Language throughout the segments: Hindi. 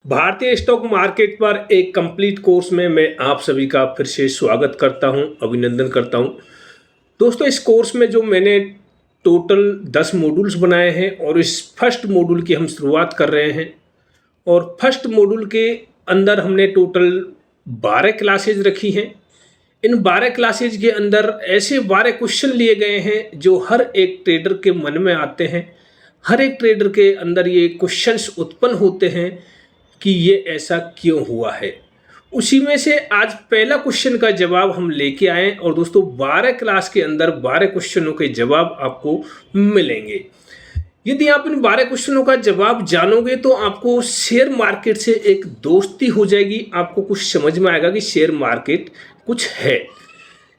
भारतीय स्टॉक मार्केट पर एक कंप्लीट कोर्स में मैं आप सभी का फिर से स्वागत करता हूं, अभिनंदन करता हूं। दोस्तों, इस कोर्स में जो मैंने टोटल 10 मॉड्यूल्स बनाए हैं और इस फर्स्ट मॉड्यूल की हम शुरुआत कर रहे हैं। और फर्स्ट मॉड्यूल के अंदर हमने टोटल 12 क्लासेज रखी हैं। इन 12 क्लासेज के अंदर ऐसे 12 क्वेश्चन लिए गए हैं जो हर एक ट्रेडर के मन में आते हैं। हर एक ट्रेडर के अंदर ये क्वेश्चंस उत्पन्न होते हैं कि ये ऐसा क्यों हुआ है। उसी में से आज पहला क्वेश्चन का जवाब हम लेके आए और दोस्तों 12 क्लास के अंदर 12 क्वेश्चनों के जवाब आपको मिलेंगे। यदि आप इन 12 क्वेश्चनों का जवाब जानोगे तो आपको शेयर मार्केट से एक दोस्ती हो जाएगी। आपको कुछ समझ में आएगा कि शेयर मार्केट कुछ है।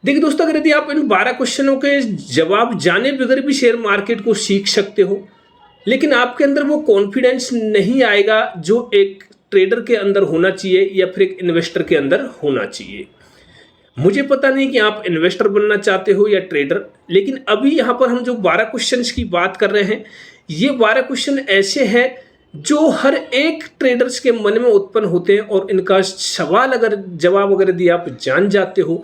देखिए दोस्तों, अगर यदि आप इन 12 क्वेश्चनों के जवाब जाने बगैर भी शेयर मार्केट को सीख सकते हो, लेकिन आपके अंदर वो कॉन्फिडेंस नहीं आएगा जो एक ट्रेडर के अंदर होना चाहिए या फिर एक इन्वेस्टर के अंदर होना चाहिए। मुझे पता नहीं कि आप इन्वेस्टर बनना चाहते हो या ट्रेडर, लेकिन अभी यहाँ पर हम जो 12 क्वेश्चंस की बात कर रहे हैं, ये 12 क्वेश्चन ऐसे हैं जो हर एक ट्रेडर्स के मन में उत्पन्न होते हैं और इनका जवाब अगर यदि आप जान जाते हो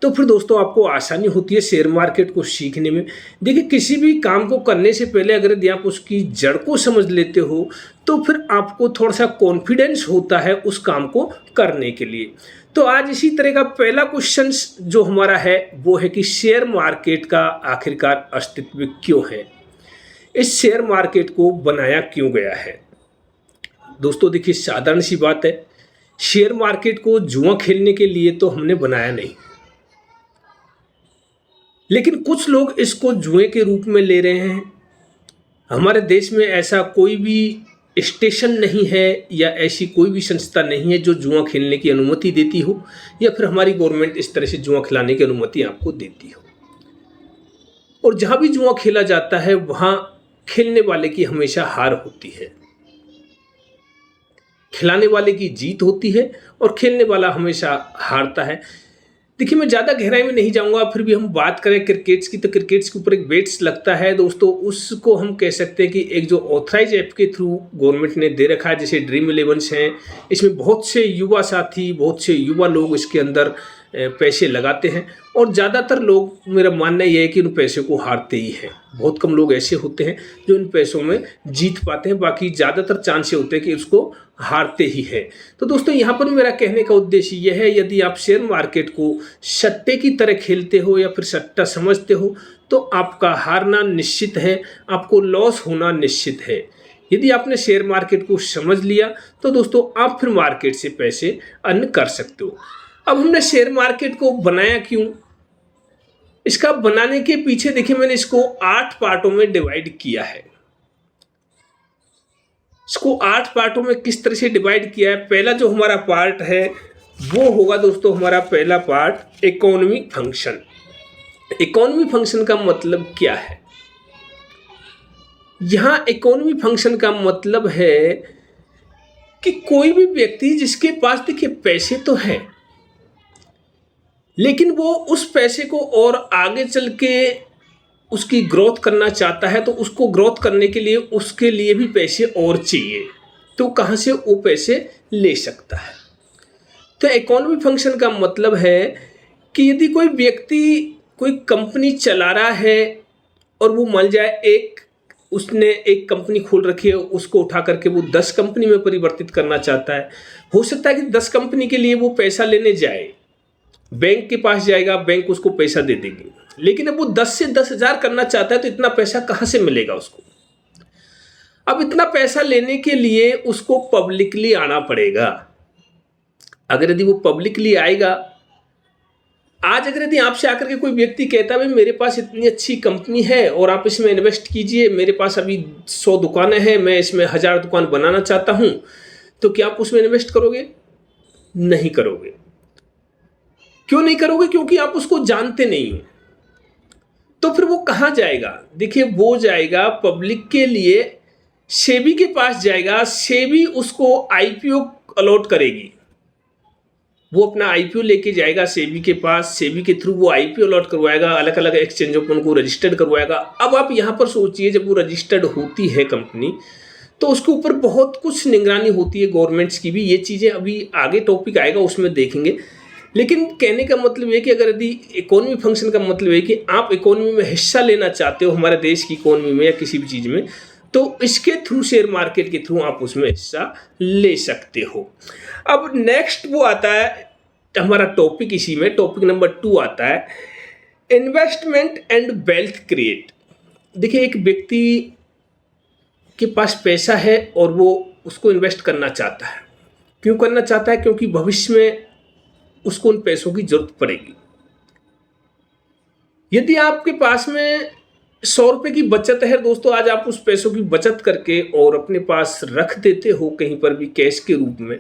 तो फिर दोस्तों आपको आसानी होती है शेयर मार्केट को सीखने में। देखिए, किसी भी काम को करने से पहले अगर यदि आप उसकी जड़ को समझ लेते हो तो फिर आपको थोड़ा सा कॉन्फिडेंस होता है उस काम को करने के लिए। तो आज इसी तरह का पहला क्वेश्चन जो हमारा है वो है कि शेयर मार्केट का आखिरकार अस्तित्व क्यों है, इस शेयर मार्केट को बनाया क्यों गया है। दोस्तों देखिए, साधारण सी बात है, शेयर मार्केट को जुआ खेलने के लिए तो हमने बनाया नहीं, लेकिन कुछ लोग इसको जुए के रूप में ले रहे हैं। हमारे देश में ऐसा कोई भी स्टेशन नहीं है या ऐसी कोई भी संस्था नहीं है जो जुआ खेलने की अनुमति देती हो, या फिर हमारी गवर्नमेंट इस तरह से जुआ खिलाने की अनुमति आपको देती हो। और जहां भी जुआ खेला जाता है वहां खेलने वाले की हमेशा हार होती है, खिलाने वाले की जीत होती है और खेलने वाला हमेशा हारता है। देखिए, मैं ज़्यादा गहराई में नहीं जाऊंगा, फिर भी हम बात करें क्रिकेट्स की तो क्रिकेट्स के ऊपर एक बेट्स लगता है दोस्तों, उसको हम कह सकते हैं कि एक जो ऑथराइज ऐप के थ्रू गवर्नमेंट ने दे रखा है, जैसे ड्रीम 11 हैं। इसमें बहुत से युवा साथी, बहुत से युवा लोग इसके अंदर पैसे लगाते हैं और ज़्यादातर लोग, मेरा मानना यह है कि उन पैसे को हारते ही हैं। बहुत कम लोग ऐसे होते हैं जो इन पैसों में जीत पाते हैं, बाकी ज़्यादातर चांस होते हैं कि उसको हारते ही है। तो दोस्तों, यहाँ पर मेरा कहने का उद्देश्य यह है, यदि आप शेयर मार्केट को सट्टे की तरह खेलते हो या फिर सट्टा समझते हो तो आपका हारना निश्चित है, आपको लॉस होना निश्चित है। यदि आपने शेयर मार्केट को समझ लिया तो दोस्तों आप फिर मार्केट से पैसे अर्न कर सकते हो। अब हमने शेयर मार्केट को बनाया क्यों, इसका बनाने के पीछे देखिए, मैंने इसको 8 पार्टों में डिवाइड किया है। इसको 8 पार्टों में किस तरह से डिवाइड किया है। पहला जो हमारा पार्ट है वो होगा दोस्तों, हमारा पहला part economic function. Economic function का मतलब क्या है? यहां इकोनॉमिक फंक्शन का मतलब है कि कोई भी व्यक्ति जिसके पास देखिए पैसे तो है, लेकिन वो उस पैसे को और आगे चल के उसकी ग्रोथ करना चाहता है, तो उसको ग्रोथ करने के लिए उसके लिए भी पैसे और चाहिए, तो कहाँ से वो पैसे ले सकता है। तो इकोनॉमिक फंक्शन का मतलब है कि यदि कोई व्यक्ति कोई कंपनी चला रहा है और वो मान जाए उसने एक कंपनी खोल रखी है, उसको उठा करके वो 10 कंपनी में परिवर्तित करना चाहता है। हो सकता है कि 10 कंपनी के लिए वो पैसा लेने जाए, बैंक के पास जाएगा, बैंक उसको पैसा दे देगी, लेकिन अब वो 10 से 10,000 करना चाहता है तो इतना पैसा कहाँ से मिलेगा उसको। अब इतना पैसा लेने के लिए उसको पब्लिकली आना पड़ेगा। अगर यदि वो पब्लिकली आएगा, आज अगर यदि आपसे आकर के कोई व्यक्ति कहता है भाई मेरे पास इतनी अच्छी कंपनी है और आप इसमें इन्वेस्ट कीजिए, मेरे पास अभी 100 दुकानें हैं, मैं इसमें 1000 दुकान बनाना चाहता हूं, तो क्या आप उसमें इन्वेस्ट करोगे? नहीं करोगे। क्यों नहीं करोगे? क्योंकि आप उसको जानते नहीं हो। तो फिर वो कहाँ जाएगा? देखिए, वो जाएगा पब्लिक के लिए, सेबी के पास जाएगा। सेबी उसको आईपीओ अलॉट करेगी, वो अपना आईपीओ लेके जाएगा सेबी के पास, सेबी के थ्रू वो आईपीओ अलॉट करवाएगा, अलग अलग एक्सचेंजों पर उनको रजिस्टर्ड करवाएगा। अब आप यहाँ पर सोचिए, जब वो रजिस्टर्ड होती है कंपनी, तो उसके ऊपर बहुत कुछ निगरानी होती है गवर्नमेंट्स की भी। ये चीज़ें अभी आगे टॉपिक आएगा उसमें देखेंगे। लेकिन कहने का मतलब ये कि अगर यदि इकोनॉमी फंक्शन का मतलब है कि आप इकोनॉमी में हिस्सा लेना चाहते हो, हमारे देश की इकोनॉमी में या किसी भी चीज़ में, तो इसके थ्रू, शेयर मार्केट के थ्रू आप उसमें हिस्सा ले सकते हो। अब नेक्स्ट वो आता है हमारा टॉपिक, इसी में टॉपिक नंबर 2 आता है इन्वेस्टमेंट एंड वेल्थ क्रिएट। देखिए, एक व्यक्ति के पास पैसा है और वो उसको इन्वेस्ट करना चाहता है। क्यों करना चाहता है? क्योंकि भविष्य में उसको उन पैसों की जरूरत पड़ेगी। यदि आपके पास में 100 रुपए की बचत है दोस्तों, आज आप उस पैसों की बचत करके और अपने पास रख देते हो कहीं पर भी कैश के रूप में,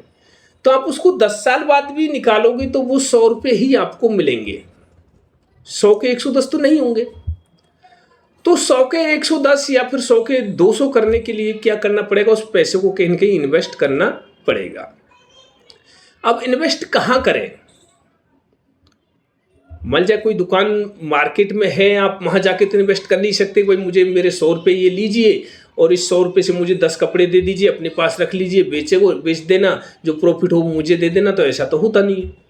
तो आप उसको 10 साल बाद भी निकालोगे तो वो 100 रुपए ही आपको मिलेंगे, 100 के 110 तो नहीं होंगे। तो 100 के 110 या फिर 100 के 200 करने के लिए क्या करना पड़ेगा? उस पैसे को कहीं ना कहीं इन्वेस्ट करना पड़ेगा। अब इन्वेस्ट कहाँ करें? मान जाए कोई दुकान मार्केट में है, आप वहां जाके तो इन्वेस्ट कर नहीं सकते। कोई मुझे मेरे 100 रुपये ये लीजिए और इस 100 रुपये से मुझे 10 कपड़े दे दीजिए, अपने पास रख लीजिए, बेच देना, जो प्रॉफिट हो मुझे दे देना। तो ऐसा तो होता नहीं है।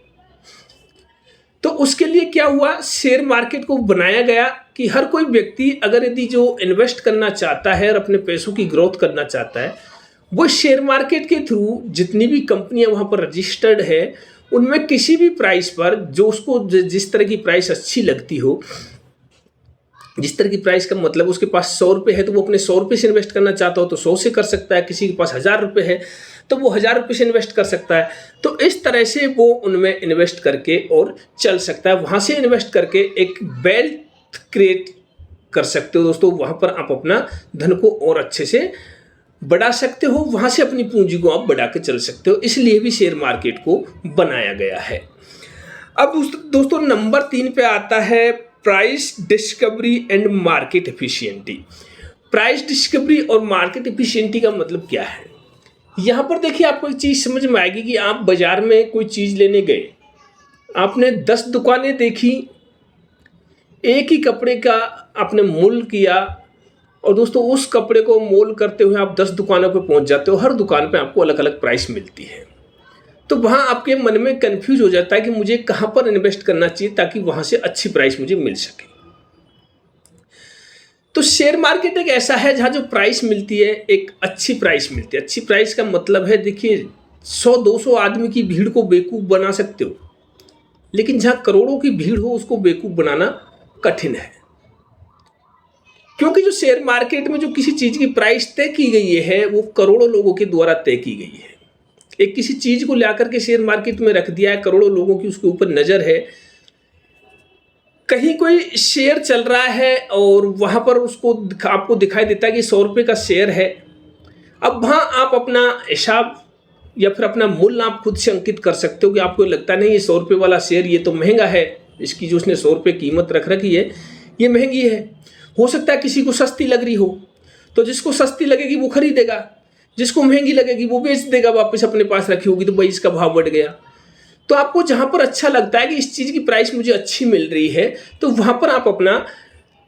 तो उसके लिए क्या हुआ, शेयर मार्केट को बनाया गया कि हर कोई व्यक्ति अगर यदि जो इन्वेस्ट करना चाहता है और अपने पैसों की ग्रोथ करना चाहता है, वो शेयर मार्केट के थ्रू जितनी भी कंपनियां वहां पर रजिस्टर्ड है, उनमें किसी भी प्राइस पर जो उसको जिस तरह की प्राइस अच्छी लगती हो, जिस तरह की प्राइस का मतलब उसके पास 100 रुपये है तो वो अपने 100 रुपये से इन्वेस्ट करना चाहता हो तो 100 से कर सकता है। किसी के पास 1000 रुपये है तो वो 1000 रुपये से इन्वेस्ट कर सकता है। तो इस तरह से वो उनमें इन्वेस्ट करके और चल सकता है। वहाँ से इन्वेस्ट करके एक वेल्थ क्रिएट कर सकते हो दोस्तों। वहाँ पर आप अपना धन को और अच्छे से बढ़ा सकते हो, वहाँ से अपनी पूंजी को आप बढ़ा के चल सकते हो। इसलिए भी शेयर मार्केट को बनाया गया है। अब दोस्तों नंबर 3 पे आता है price discovery and market efficiency. Price discovery और मार्केट एफिशिएंटी का मतलब क्या है? यहाँ पर देखिए, आपको एक चीज़ समझ में आएगी कि आप बाजार में कोई चीज़ लेने गए, आपने 10 दुकानें देखी, एक ही कपड़े का आपने मोल किया और दोस्तों उस कपड़े को मोल करते हुए आप 10 दुकानों पर पहुंच जाते हो। हर दुकान पे आपको अलग अलग प्राइस मिलती है। तो वहाँ आपके मन में कंफ्यूज हो जाता है कि मुझे कहाँ पर इन्वेस्ट करना चाहिए ताकि वहाँ से अच्छी प्राइस मुझे मिल सके। तो शेयर मार्केट एक ऐसा है जहाँ जो प्राइस मिलती है, एक अच्छी प्राइस मिलती है। अच्छी प्राइस का मतलब है, देखिए 100-200 आदमी की भीड़ को बेवकूफ़ बना सकते हो, लेकिन जहाँ करोड़ों की भीड़ हो उसको बेवकूफ़ बनाना कठिन है। क्योंकि जो शेयर मार्केट में जो किसी चीज़ की प्राइस तय की गई है वो करोड़ों लोगों के द्वारा तय की गई है। एक किसी चीज़ को ला करके शेयर मार्केट में रख दिया है, करोड़ों लोगों की उसके ऊपर नज़र है। कहीं कोई शेयर चल रहा है और वहाँ पर उसको आपको दिखाई देता है कि 100 रुपये का शेयर है। अब वहाँ आप अपना हिसाब या फिर अपना मूल्य आप खुद से अंकित कर सकते हो कि आपको लगता नहीं ये 100 रुपये वाला शेयर ये तो महंगा है, इसकी जो उसने 100 रुपये कीमत रख रखी है ये महंगी है। हो सकता है किसी को सस्ती लग रही हो, तो जिसको सस्ती लगेगी वो खरीदेगा, जिसको महंगी लगेगी वो बेच देगा, वापस अपने पास रखी होगी तो भाई इसका भाव बढ़ गया। तो आपको जहाँ पर अच्छा लगता है कि इस चीज़ की प्राइस मुझे अच्छी मिल रही है, तो वहाँ पर आप अपना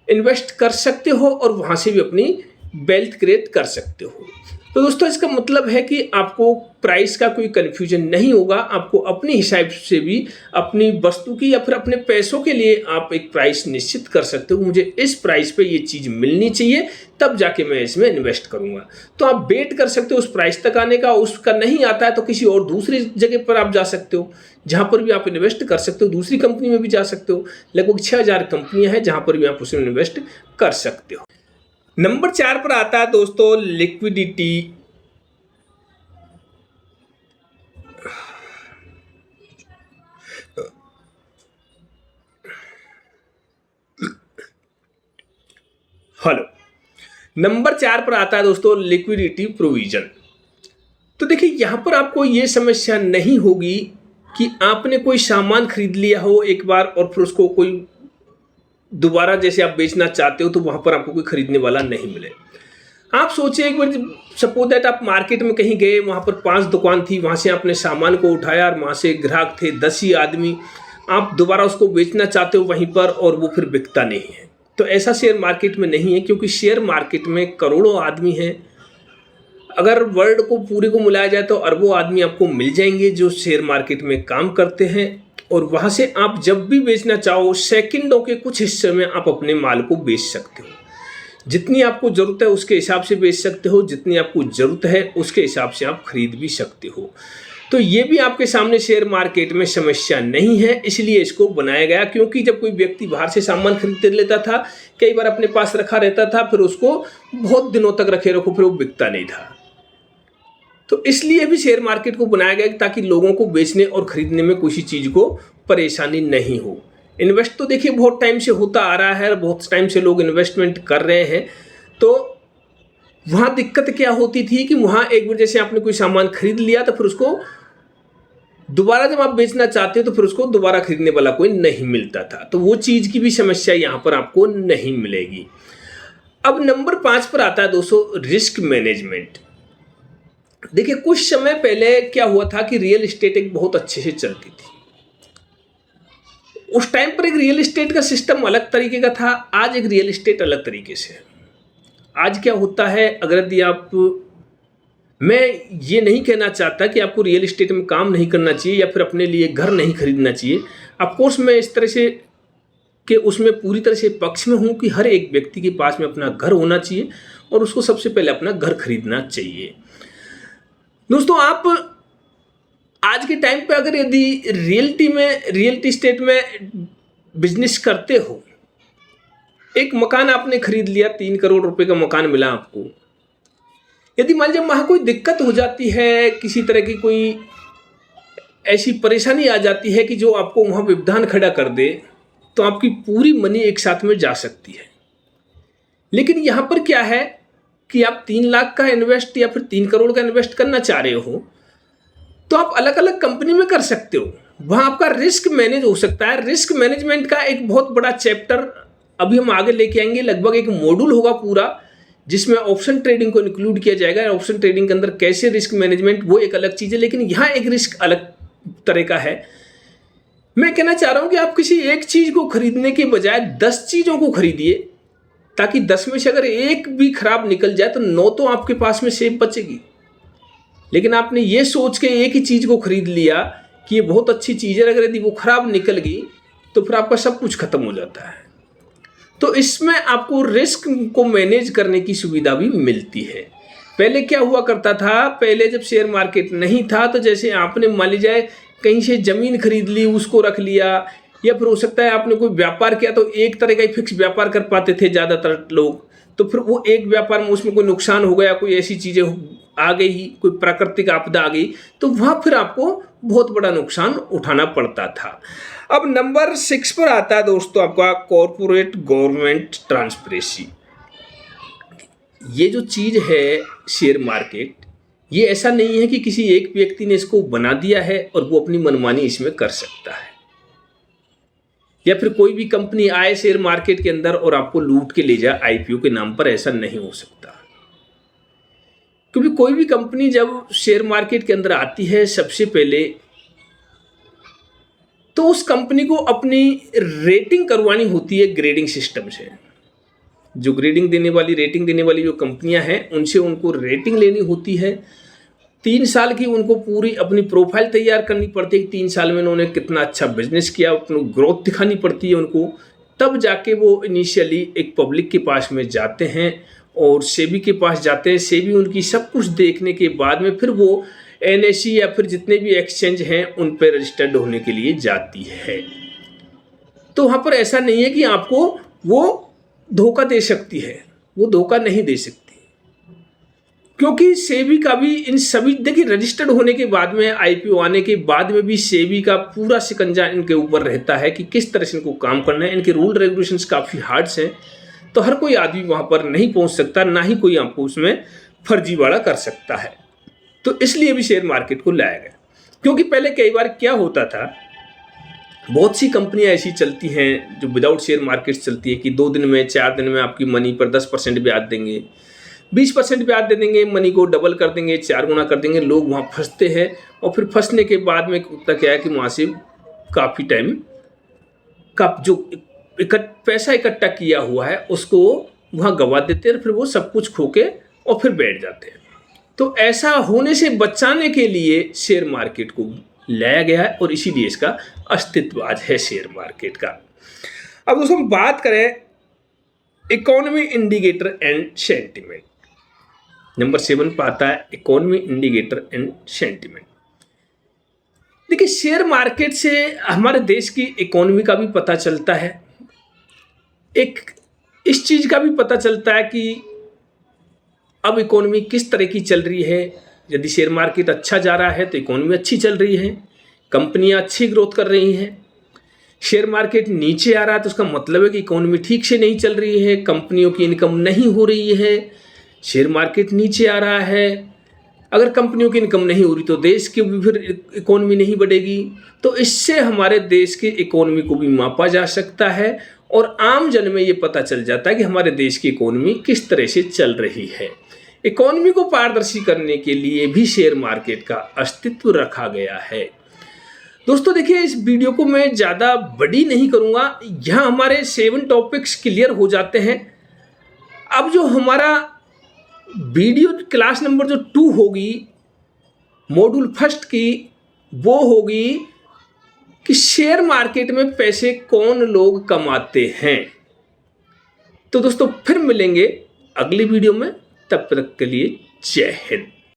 इन्वेस्ट कर सकते हो और वहाँ से भी अपनी वेल्थ क्रिएट कर सकते हो। तो दोस्तों इसका मतलब है कि आपको प्राइस का कोई कन्फ्यूजन नहीं होगा। आपको अपने हिसाब से भी अपनी वस्तु की या फिर अपने पैसों के लिए आप एक प्राइस निश्चित कर सकते हो। मुझे इस प्राइस पे ये चीज़ मिलनी चाहिए तब जाके मैं इसमें इन्वेस्ट करूँगा। तो आप वेट कर सकते हो उस प्राइस तक आने का। उसका नहीं आता है तो किसी और दूसरी जगह पर आप जा सकते हो जहाँ पर भी आप इन्वेस्ट कर सकते हो। दूसरी कंपनी में भी जा सकते हो। लगभग 6000 कंपनियाँ हैं जहाँ पर भी आप उसमें इन्वेस्ट कर सकते हो। नंबर 4 पर आता है दोस्तों लिक्विडिटी। हेलो, नंबर 4 पर आता है दोस्तों लिक्विडिटी प्रोविजन। तो देखिए यहाँ पर आपको ये समस्या नहीं होगी कि आपने कोई सामान खरीद लिया हो एक बार और फिर उसको कोई दोबारा जैसे आप बेचना चाहते हो तो वहाँ पर आपको कोई खरीदने वाला नहीं मिले। आप सोचिए एक बार, सपोज दैट आप मार्केट में कहीं गए, वहाँ पर 5 दुकान थी, वहाँ से आपने सामान को उठाया और वहाँ से ग्राहक थे 10 ही आदमी। आप दोबारा उसको बेचना चाहते हो वहीं पर और वो फिर बिकता नहीं है। तो ऐसा शेयर मार्केट में नहीं है, क्योंकि शेयर मार्केट में करोड़ों आदमी हैं। अगर वर्ल्ड को पूरे को मिलाया जाए तो अरबों आदमी आपको मिल जाएंगे जो शेयर मार्केट में काम करते हैं, और वहाँ से आप जब भी बेचना चाहो सेकंडों के कुछ हिस्से में आप अपने माल को बेच सकते हो। जितनी आपको ज़रूरत है उसके हिसाब से बेच सकते हो, जितनी आपको ज़रूरत है उसके हिसाब से आप खरीद भी सकते हो। तो ये भी आपके सामने शेयर मार्केट में समस्या नहीं है, इसलिए इसको बनाया गया। क्योंकि जब कोई व्यक्ति बाहर से सामान खरीद लेता था, कई बार अपने पास रखा रहता था, फिर उसको बहुत दिनों तक रखे रखो, फिर वो बिकता नहीं था। तो इसलिए भी शेयर मार्केट को बनाया गया ताकि लोगों को बेचने और खरीदने में किसी चीज़ को परेशानी नहीं हो। इन्वेस्ट तो देखिए बहुत टाइम से होता आ रहा है, बहुत टाइम से लोग इन्वेस्टमेंट कर रहे हैं। तो वहाँ दिक्कत क्या होती थी कि वहाँ एक बार जैसे आपने कोई सामान खरीद लिया तो फिर उसको दोबारा जब आप बेचना चाहते हो तो फिर उसको दोबारा खरीदने वाला कोई नहीं मिलता था। तो वो चीज़ की भी समस्या यहाँ पर आपको नहीं मिलेगी। अब नंबर 5 पर आता है दोस्तों रिस्क मैनेजमेंट। देखिए कुछ समय पहले क्या हुआ था कि रियल एस्टेट एक बहुत अच्छे से चलती थी। उस टाइम पर एक रियल एस्टेट का सिस्टम अलग तरीके का था, आज एक रियल एस्टेट अलग तरीके से है। आज क्या होता है, अगर यदि आप, मैं ये नहीं कहना चाहता कि आपको रियल एस्टेट में काम नहीं करना चाहिए या फिर अपने लिए घर नहीं खरीदना चाहिए। ऑफकोर्स मैं इस तरह से कि उसमें पूरी तरह से पक्ष में हूँ कि हर एक व्यक्ति के पास में अपना घर होना चाहिए और उसको सबसे पहले अपना घर खरीदना चाहिए। दोस्तों आप आज के टाइम पे अगर यदि रियलिटी एस्टेट में बिजनेस करते हो, एक मकान आपने खरीद लिया, 3 करोड़ रुपए का मकान मिला आपको। यदि मान लीजिए वहाँ कोई दिक्कत हो जाती है, किसी तरह की कोई ऐसी परेशानी आ जाती है कि जो आपको वहाँ व्यवधान खड़ा कर दे, तो आपकी पूरी मनी एक साथ में जा सकती है। लेकिन यहाँ पर क्या है कि आप 3 लाख का इन्वेस्ट या फिर 3 करोड़ का इन्वेस्ट करना चाह रहे हो, तो आप अलग अलग कंपनी में कर सकते हो। वहाँ आपका रिस्क मैनेज हो सकता है। रिस्क मैनेजमेंट का एक बहुत बड़ा चैप्टर अभी हम आगे लेके आएंगे। लगभग एक मॉड्यूल होगा पूरा जिसमें ऑप्शन ट्रेडिंग को इंक्लूड किया जाएगा। ऑप्शन ट्रेडिंग के अंदर कैसे रिस्क मैनेजमेंट, वो एक अलग चीज़ है, लेकिन यहाँ एक रिस्क अलग तरह का है। मैं कहना चाह रहा हूँ कि आप किसी एक चीज़ को खरीदने के बजाय 10 चीज़ों को खरीदिए, ताकि 10 में से अगर एक भी खराब निकल जाए तो 9 तो आपके पास में सेफ बचेगी। लेकिन आपने ये सोच के एक ही चीज़ को खरीद लिया कि ये बहुत अच्छी चीज़ है, अगर यदि वो खराब निकल गई तो फिर आपका सब कुछ खत्म हो जाता है। तो इसमें आपको रिस्क को मैनेज करने की सुविधा भी मिलती है। पहले क्या हुआ करता था, पहले जब शेयर मार्केट नहीं था तो जैसे आपने मान लीजिए कहीं से ज़मीन खरीद ली, उसको रख लिया, या फिर हो सकता है आपने कोई व्यापार किया तो एक तरह का ही फिक्स व्यापार कर पाते थे ज़्यादातर लोग। तो फिर वो एक व्यापार में उसमें कोई नुकसान हो गया, कोई ऐसी चीज़ें आ गई, कोई प्राकृतिक आपदा आ गई, तो वहाँ फिर आपको बहुत बड़ा नुकसान उठाना पड़ता था। अब नंबर 6 पर आता है दोस्तों आपका कॉरपोरेट गवर्नमेंट ट्रांसपेरेंसी। ये जो चीज़ है शेयर मार्केट, ये ऐसा नहीं है कि किसी एक व्यक्ति ने इसको बना दिया है और वो अपनी मनमानी इसमें कर सकता है, या फिर कोई भी कंपनी आए शेयर मार्केट के अंदर और आपको लूट के ले जाए आईपीओ के नाम पर। ऐसा नहीं हो सकता, क्योंकि कोई भी कंपनी जब शेयर मार्केट के अंदर आती है, सबसे पहले तो उस कंपनी को अपनी रेटिंग करवानी होती है ग्रेडिंग सिस्टम से। जो रेटिंग देने वाली जो कंपनियां हैं, उनसे उनको रेटिंग लेनी होती है। 3 साल की उनको पूरी अपनी प्रोफाइल तैयार करनी पड़ती है कि 3 साल में उन्होंने कितना अच्छा बिजनेस किया, अपनी ग्रोथ दिखानी पड़ती है उनको। तब जाके वो इनिशियली एक पब्लिक के पास में जाते हैं और सेबी के पास जाते हैं। सेबी उनकी सब कुछ देखने के बाद में फिर वो एनएसई या फिर जितने भी एक्सचेंज हैं उन पर रजिस्टर्ड होने के लिए जाती है। तो वहाँ पर ऐसा नहीं है कि आपको वो धोखा दे सकती है, वो धोखा नहीं दे सकती, क्योंकि सेबी का भी इन सभी, देखिए रजिस्टर्ड होने के बाद में, आईपीओ आने के बाद में भी सेबी का पूरा शिकंजा इनके ऊपर रहता है कि किस तरह से इनको काम करना है। इनके रूल रेगुलेशंस काफ़ी हार्ड्स हैं, तो हर कोई आदमी वहाँ पर नहीं पहुँच सकता, ना ही कोई आपको उसमें फर्जीवाड़ा कर सकता है। तो इसलिए भी शेयर मार्केट को लाया गया। क्योंकि पहले कई बार क्या होता था, बहुत सी कंपनियां ऐसी चलती हैं जो विदाउट शेयर मार्केट चलती है कि 2 दिन में 4 दिन में आपकी मनी पर 10% ब्याज देंगे, 20% ब्याज दे देंगे, मनी को डबल कर देंगे, 4 गुना कर देंगे। लोग वहाँ फंसते हैं और फिर फंसने के बाद में क्या है कि वहाँ से काफ़ी टाइम का जो पैसा इकट्ठा किया हुआ है उसको वहाँ गंवा देते हैं, फिर वो सब कुछ खो के और फिर बैठ जाते हैं। तो ऐसा होने से बचाने के लिए शेयर मार्केट को लाया गया है और इसीलिए इसका अस्तित्व आज है शेयर मार्केट का। अब दोस्तों हम बात करें economy indicator and sentiment. Number 7 पर आता है इकोनॉमी इंडिकेटर एंड सेंटिमेंट। देखिए, शेयर मार्केट से हमारे देश की इकोनॉमी का भी पता चलता है, एक इस चीज का भी पता चलता है कि अब इकोनॉमी किस तरह की चल रही है। यदि शेयर मार्केट अच्छा जा रहा है तो इकोनॉमी अच्छी चल रही है, कंपनियां अच्छी ग्रोथ कर रही हैं। शेयर मार्केट नीचे आ रहा है तो उसका मतलब है कि इकोनॉमी ठीक से नहीं चल रही है, कंपनियों की इनकम नहीं हो रही है। शेयर मार्केट नीचे आ रहा है, अगर कंपनियों की इनकम नहीं हो रही तो देश की भी फिर इकोनॉमी नहीं बढ़ेगी। तो इससे हमारे देश की इकोनॉमी को भी मापा जा सकता है और आम जन में ये पता चल जाता है कि हमारे देश की इकोनॉमी किस तरह से चल रही है। इकोनॉमी को पारदर्शी करने के लिए भी शेयर मार्केट का अस्तित्व रखा गया है। दोस्तों देखिए, इस वीडियो को मैं ज़्यादा बड़ी नहीं करूँगा, यहाँ हमारे 7 टॉपिक्स क्लियर हो जाते हैं। अब जो हमारा वीडियो क्लास नंबर जो 2 होगी मॉड्यूल फर्स्ट की, वो होगी कि शेयर मार्केट में पैसे कौन लोग कमाते हैं। तो दोस्तों फिर मिलेंगे अगली वीडियो में, तब तक के लिए जय हिंद।